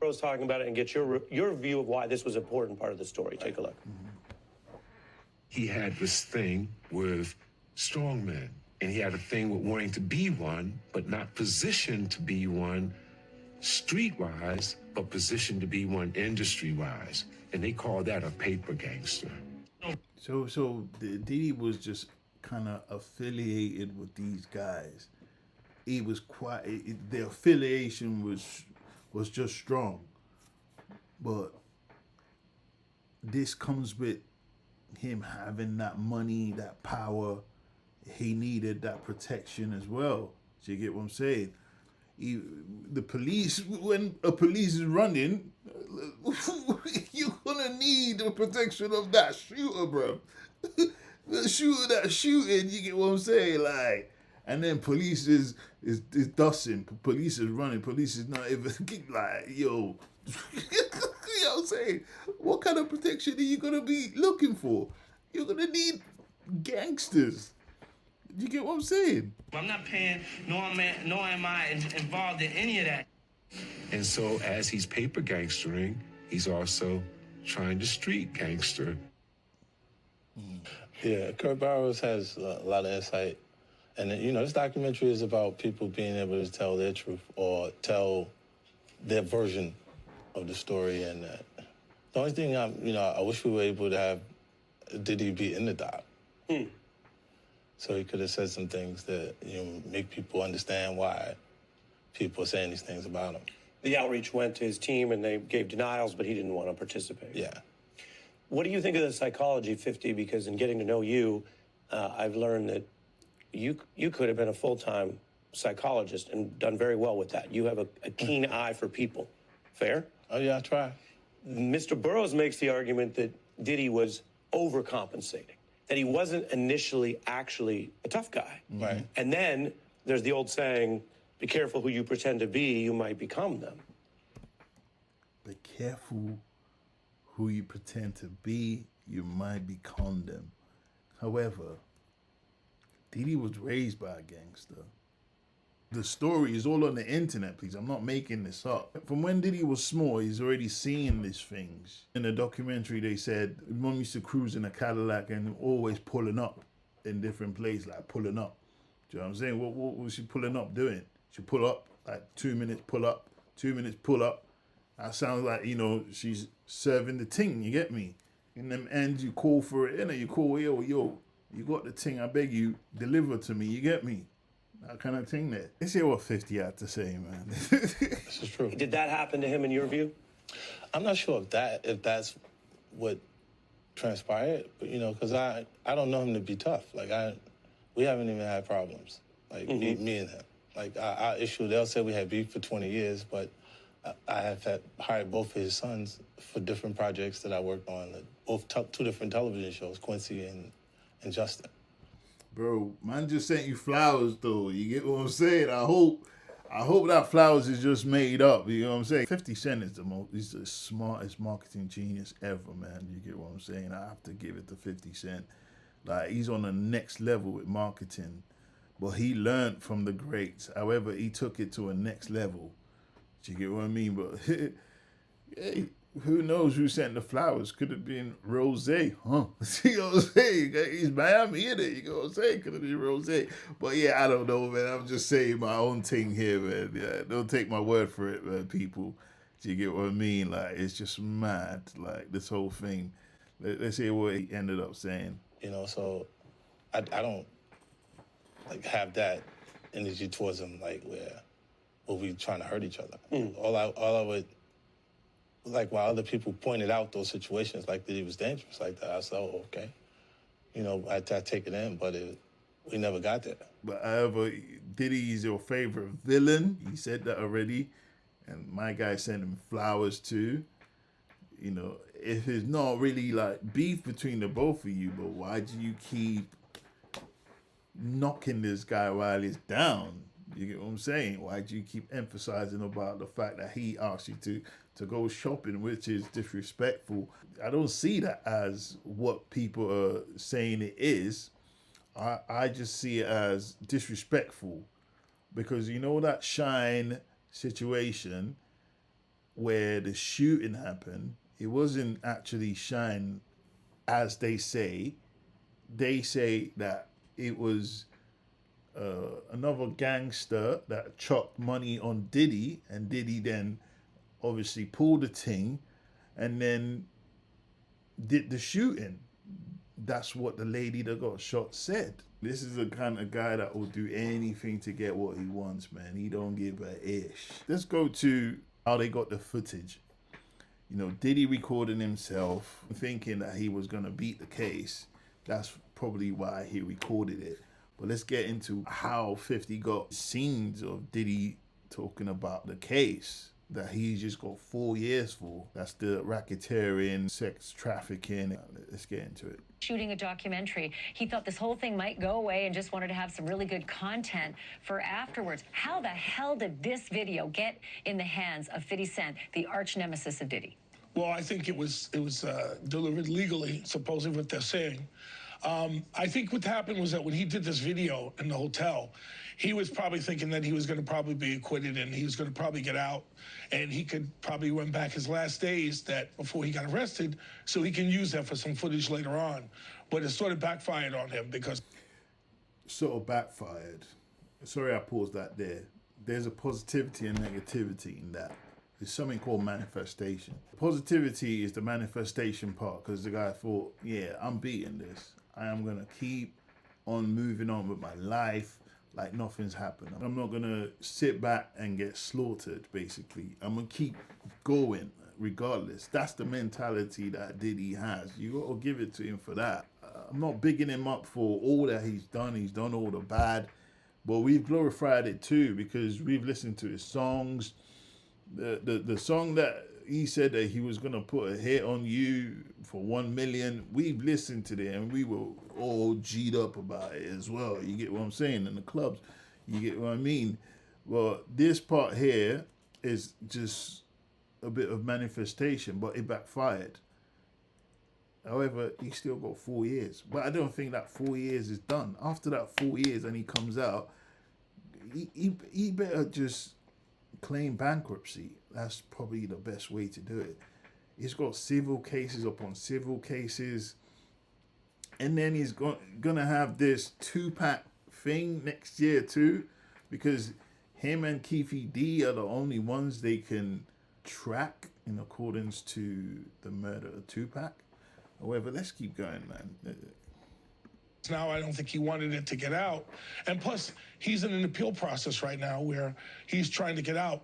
I was talking about it and get your view of why this was an important part of the story. Take a look. He had this thing with strongmen, and he had a thing with wanting to be one, but not positioned to be one street-wise, but positioned to be one industry-wise. And they call that a paper gangster. So Diddy was just kind of affiliated with these guys he was quite, the affiliation was just strong. But this comes with him having that money, that power. He needed that protection as well. Do you get what I'm saying? The police, when a police is running, you're gonna need the protection of that shooter, bro. The shooter that's shooting, you get what I'm saying? Like, and then police is dusting, police is running, police is not even like, yo. You know what I'm saying? What kind of protection are you gonna be looking for? You're gonna need gangsters. You get what I'm saying? I'm not paying, nor am I involved in any of that. And so as he's paper gangstering, he's also trying to street gangster. Yeah, Kurt Barrows has a lot of insight. And, you know, this documentary is about people being able to tell their truth or tell their version of the story. And the only thing, I wish we were able to have Diddy be in the doc. So he could have said some things that, make people understand why people are saying these things about him. The outreach went to his team and they gave denials, but he didn't want to participate. Yeah. What do you think of the psychology, 50? Because in getting to know you, I've learned that you could have been a full-time psychologist and done very well with that. You have a keen eye for people. Fair? Oh, yeah, I try. Mr. Burroughs makes the argument that Diddy was overcompensating, that he wasn't initially actually a tough guy. Right. And then there's the old saying, be careful who you pretend to be, you might become them. Be careful who you pretend to be, you might become them. However, Diddy was raised by a gangster. The story is all on the internet, please. I'm not making this up. From when Diddy was small, he's already seeing these things. In the documentary, they said Mom used to cruise in a Cadillac and always pulling up in different places, like pulling up. Do you know what I'm saying? What was she pulling up doing? She pull up, like 2 minutes pull up, 2 minutes pull up. That sounds like, she's serving the ting, you get me? In them ends, you call for it, you call, yo, you got the ting, I beg you, deliver to me, you get me? That kind of thing there. Let's hear what 50 had to say, man. This is true. Did that happen to him in your view? I'm not sure if that's what transpired, but, because I don't know him to be tough. Like, we haven't even had problems, like me and him. Like, our issue, they'll say we had beef for 20 years, but I have hired both of his sons for different projects that I worked on, both two different television shows, Quincy and Justin. Bro, man just sent you flowers, though. You get what I'm saying? I hope that flowers is just made up. You know what I'm saying? 50 Cent is he's the smartest marketing genius ever, man. You get what I'm saying? I have to give it to 50 Cent. Like, he's on the next level with marketing. But he learned from the greats. However, he took it to a next level. Do you get what I mean? But hey, who knows who sent the flowers? Could have been Rose, huh? See what I'm saying? He's Miami, in it. You know what I'm saying? Could have been Rose. But yeah, I don't know, man. I'm just saying my own thing here, man. Yeah, don't take my word for it, man, people. Do you get what I mean? Like, it's just mad, like, this whole thing. Let's hear what he ended up saying. So I don't, have that energy towards him, where we trying to hurt each other. All I would, while other people pointed out those situations, that he was dangerous like that, I said, oh, okay. I take it in, but we never got there. But however, Diddy is your favorite villain. He said that already. And my guy sent him flowers too. If it's not really beef between the both of you, but why do you keep knocking this guy while he's down? You get what I'm saying? Why do you keep emphasizing about the fact that he asked you to go shopping, which is disrespectful? I don't see that as what people are saying it is. I just see it as disrespectful, because that Shine situation where the shooting happened, it wasn't actually Shine as they say. They say that it was another gangster that chopped money on Diddy, and Diddy then obviously pulled the ting and then did the shooting. that's what the lady that got shot said. This is the kind of guy that will do anything to get what he wants, man. He don't give a ish. Let's go to how they got the footage. You know, Diddy recording himself, thinking that he was going to beat the case. That's probably why he recorded it. But let's get into how 50 got scenes of Diddy talking about the case that he just got 4 years for. That's the racketeering, sex trafficking. Let's get into it. Shooting a documentary. He thought this whole thing might go away and just wanted to have some really good content for afterwards. How the hell did this video get in the hands of 50 Cent, the arch nemesis of Diddy? Well, I think it was delivered legally, supposedly what they're saying. I think what happened was that when he did this video in the hotel, he was probably thinking that he was going to probably be acquitted and he was going to probably get out and he could probably run back his last days that before he got arrested so he can use that for some footage later on. But it sort of backfired on him because... Sort of backfired. Sorry I paused that there. There's a positivity and negativity in that. There's something called manifestation. Positivity is the manifestation part because the guy thought, yeah, I'm beating this. I am going to keep on moving on with my life like nothing's happened. I'm not going to sit back and get slaughtered, basically. I'm going to keep going regardless. That's the mentality that Diddy has. You got to give it to him for that. I'm not bigging him up for all that he's done. He's done all the bad. But we've glorified it too because we've listened to his songs. The song that he said that he was going to put a hit on you for 1 million, we've listened to it and we were all G'd up about it as well. You get what I'm saying? In the clubs, you get what I mean? Well, this part here is just a bit of manifestation, but it backfired. However, he still got 4 years. But I don't think that 4 years is done. After that 4 years and he comes out, he better just claim bankruptcy. That's probably the best way to do it. He's got civil cases upon civil cases. And then he's gonna have this 2-pack thing next year too, because him and THEDUBB are the only ones they can track in accordance to the murder of Tupac. However, let's keep going, man. Now, I don't think he wanted it to get out. And plus, he's in an appeal process right now where he's trying to get out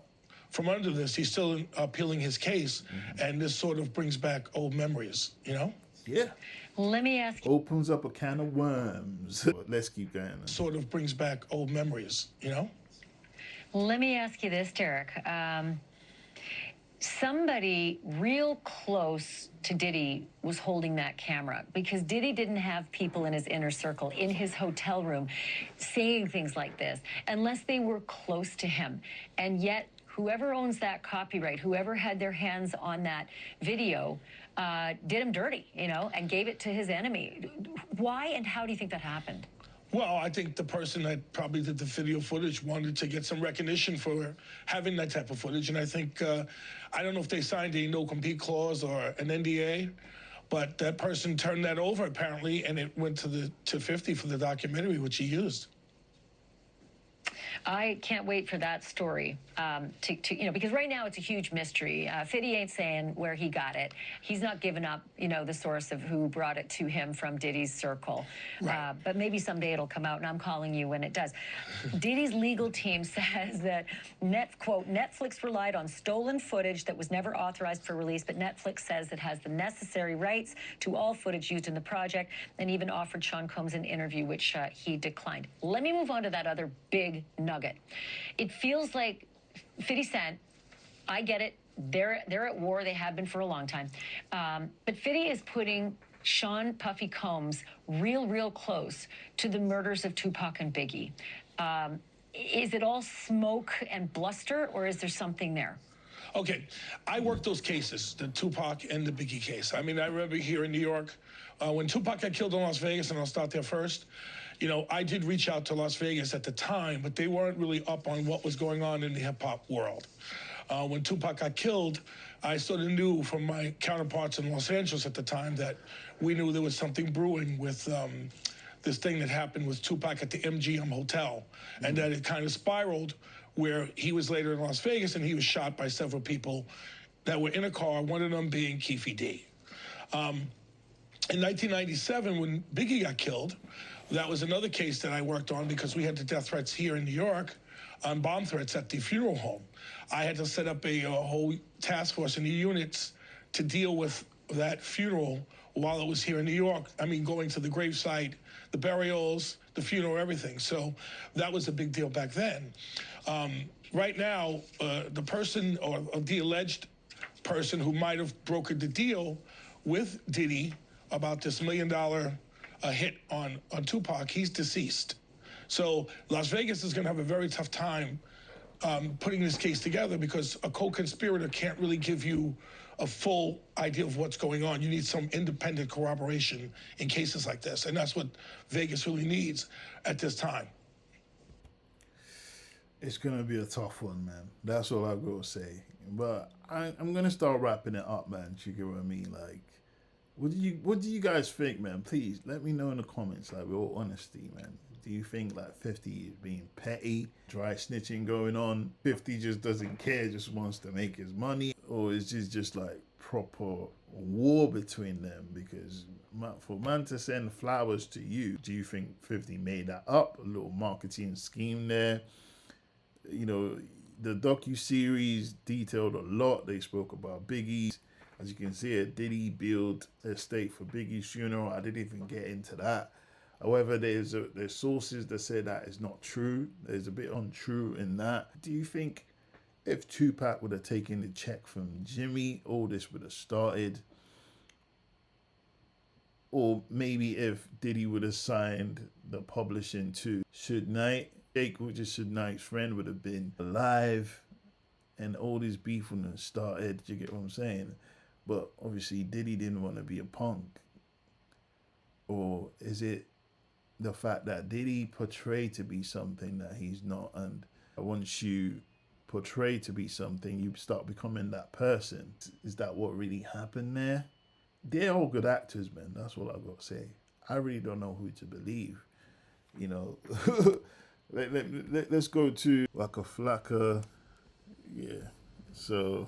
from under this. He's still appealing his case. And this sort of brings back old memories, you know? Yeah. Let me ask you. Opens up a can of worms. But let's keep going. Man. Sort of brings back old memories, you know? Let me ask you this, Derek. Somebody real close to Diddy was holding that camera because Diddy didn't have people in his inner circle, in his hotel room, saying things like this unless they were close to him. And yet, whoever owns that copyright, whoever had their hands on that video, did him dirty, you know, and gave it to his enemy. Why and how do you think that happened? Well, I think the person that probably did the video footage wanted to get some recognition for having that type of footage. And I think, I don't know if they signed a no-compete clause or an NDA, but that person turned that over apparently, and it went to 50 for the documentary, which he used. I can't wait for that story to because right now it's a huge mystery. 50 ain't saying where he got it. He's not giving up, the source of who brought it to him from Diddy's circle. Right. But maybe someday it'll come out, and I'm calling you when it does. Diddy's legal team says that, quote, Netflix relied on stolen footage that was never authorized for release, but Netflix says it has the necessary rights to all footage used in the project, and even offered Sean Combs an interview, which he declined. Let me move on to that other big nugget. It feels like 50 Cent, I get it, they're at war, they have been for a long time, but 50 is putting Sean Puffy Combs real close to the murders of Tupac and Biggie. Is it all smoke and bluster, or is there something there? Okay, I worked those cases, the Tupac and the Biggie case. I mean, I remember here in New York, when Tupac got killed in Las Vegas, and I'll start there first, I did reach out to Las Vegas at the time, but they weren't really up on what was going on in the hip-hop world. When Tupac got killed, I sort of knew from my counterparts in Los Angeles at the time that we knew there was something brewing with this thing that happened with Tupac at the MGM Hotel, and that it kind of spiraled where he was later in Las Vegas and he was shot by several people that were in a car, one of them being THEDUBB. In 1997, when Biggie got killed, that was another case that I worked on because we had the death threats here in New York on bomb threats at the funeral home. I had to set up a whole task force and the units to deal with that funeral while it was here in New York. I mean, going to the gravesite, the burials, the funeral, everything. So that was a big deal back then. Right now, the person or the alleged person who might have brokered the deal with Diddy about this $1 million hit on Tupac, he's deceased. So Las Vegas is going to have a very tough time putting this case together because a co-conspirator can't really give you a full idea of what's going on. You need some independent corroboration in cases like this, and that's what Vegas really needs at this time. It's gonna be a tough one, man. That's all I gotta say. But I'm gonna start wrapping it up, man. You get what I mean? Like, what do you guys think, man? Please let me know in the comments, like, with all honesty, man. Do you think like 50 is being petty, dry snitching going on? 50 just doesn't care, just wants to make his money, or is this just like proper war between them? Because for man to send flowers to you, do you think 50 made that up? A little marketing scheme there. You know, the docu-series detailed a lot. They spoke about Biggie's. As you can see, Diddy built a estate for Biggie's funeral. I didn't even get into that. However, there's sources that say that is not true. There's a bit untrue in that. Do you think if Tupac would have taken the check from Jimmy, all this would have started? Or maybe if Diddy would have signed the publishing to Suge Knight, Jake, which is Suge Knight's friend, would have been alive and all this beef wouldn't have started. You get what I'm saying? But obviously Diddy didn't want to be a punk. Or is it the fact that Diddy portrayed to be something that he's not, and once you portray to be something, you start becoming that person? Is that what really happened there? They're all good actors, man. That's all I've got to say. I really don't know who to believe. You know, let's go to Waka Flocka. Yeah. So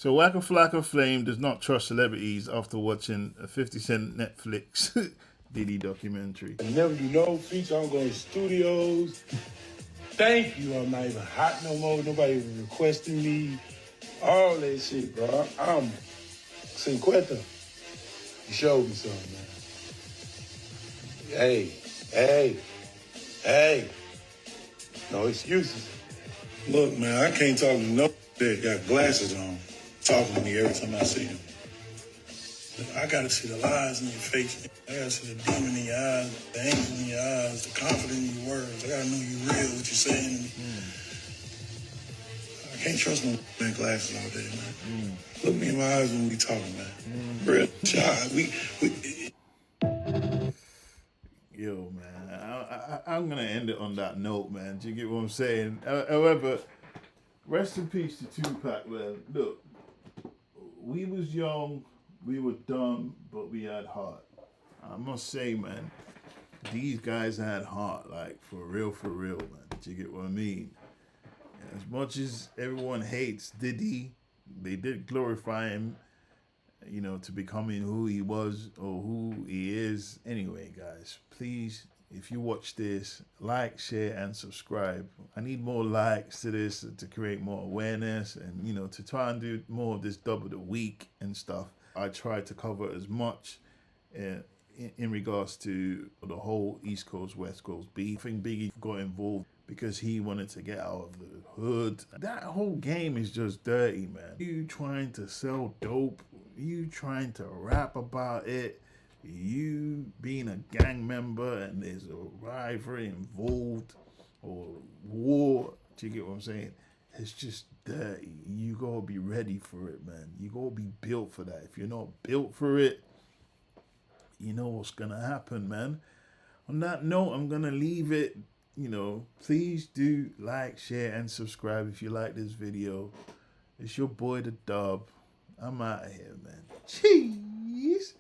Waka Flocka Flame does not trust celebrities after watching a 50 Cent Netflix Diddy documentary. I never do no feature. I'm going to studios. Thank you. I'm not even hot no more. Nobody even requesting me. All that shit, bro. I'm Cinquetta. You showed me something, man. Hey. No excuses. Look, man, I can't talk to no that got glasses on talking to me every time I see him. I gotta see the lies in your face. I gotta see the demon in your eyes, the angel in your eyes, the confidence in your words. I gotta know you real, what you're saying to me. I can't trust no man glasses all day, man. Look me in my eyes when we talking, man. Real shot. Yo, man, I'm gonna end it on that note, man. Do you get what I'm saying? However, rest in peace to Tupac, man. Look, we was young, we were dumb, but we had heart. I must say, man, these guys had heart, like, for real, man. Do you get what I mean? As much as everyone hates Diddy, they did glorify him, you know, to becoming who he was or who he is. Anyway, guys, please, if you watch this, like, share, and subscribe. I need more likes to this to create more awareness and, you know, to try and do more of this double the week and stuff. I try to cover as much in regards to the whole East Coast, West Coast beef. I think Biggie got involved because he wanted to get out of the hood. That whole game is just dirty, man. You trying to sell dope, you trying to rap about it, you being a gang member and there's a rivalry involved or war. Do you get what I'm saying? It's just dirty. You gotta be ready for it, man. You gotta be built for that. If you're not built for it, you know what's gonna happen, man. On that note, I'm gonna leave it. You know, please do like, share, and subscribe if you like this video. It's your boy, THEDUBB. I'm out of here, man. Cheese.